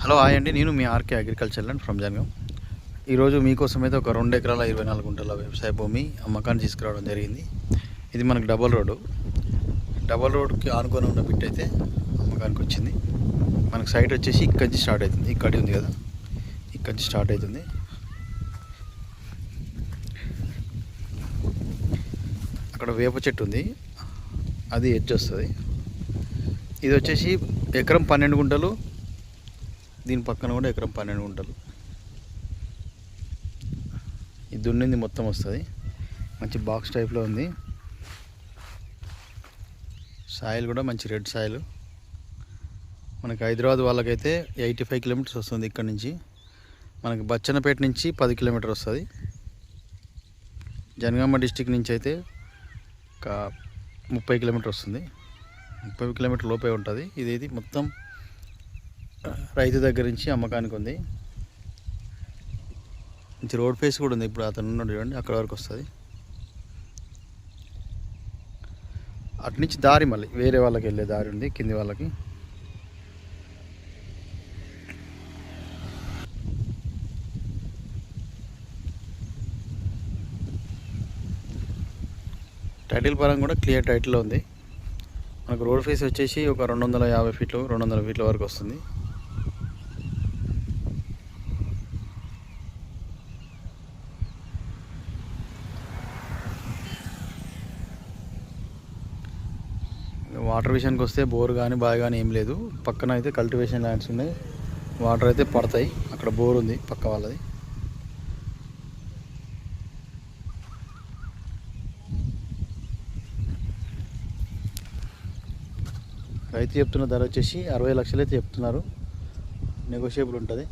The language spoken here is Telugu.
హలో హాయ్ అండి, నేను మీ RK agriculture land from Jangaon. ఈరోజు మీకోసం అయితే ఒక 2 ఎకరాల 24 గుంటల వ్యవసాయ భూమి అమ్మకాన్ని తీసుకురావడం జరిగింది. ఇది మనకు డబల్ రోడ్కి ఆనుకొని ఉన్న బిట్ అయితే అమ్మకానికి వచ్చింది. మనకు సైట్ వచ్చేసి ఇక్కడి నుంచి స్టార్ట్ అవుతుంది. ఈ కడి ఉంది కదా, ఇక్కడి నుంచి స్టార్ట్ అవుతుంది. అక్కడ వేప చెట్టు ఉంది, అది ఎడ్జ్ వస్తుంది. ఇది వచ్చేసి ఎకరం 12 గుంటలు, దీని పక్కన కూడా ఎకరం 12 గుంటలు. ఇది దున్నింది మొత్తం వస్తుంది. మంచి బాక్స్ టైప్లో ఉంది. సాయిల్ కూడా మంచి రెడ్ సాయిల్. మనకి హైదరాబాద్ వాళ్ళకైతే 85 కిలోమీటర్స్ వస్తుంది ఇక్కడ నుంచి. మనకి బచ్చన్నపేట నుంచి 10 కిలోమీటర్ వస్తుంది. జనగామ డిస్టిక్ నుంచి అయితే ఒక 30 కిలోమీటర్ వస్తుంది. 30 కిలోమీటర్ లోపే ఉంటుంది. ఇది మొత్తం రైతు దగ్గర నుంచి అమ్మకానికి ఉంది. మంచి రోడ్ ఫేస్ కూడా ఉంది. ఇప్పుడు అతను ఉన్నాడు చూడండి, అక్కడ వరకు వస్తుంది. అటు నుంచి దారి మళ్ళీ వేరే వాళ్ళకి వెళ్ళే దారి ఉంది, కింది వాళ్ళకి. టైటిల్ పరంగా కూడా క్లియర్ టైటిల్లో ఉంది. మనకు రోడ్ ఫేస్ వచ్చేసి ఒక 250 ఫీట్లు 200 ఫీట్ల వరకు వస్తుంది. వాటర్ విషయానికి వస్తే బోర్ కానీ బావి కానీ ఏం లేదు. పక్కన అయితే కల్టివేషన్ ల్యాండ్స్ ఉన్నాయి, వాటర్ అయితే పడతాయి. అక్కడ బోర్ ఉంది పక్క వాళ్ళది. రైతు చెప్తున్న ధర వచ్చేసి 60 లక్షలు అయితే చెప్తున్నారు. నెగోషియబుల్ ఉంటుంది.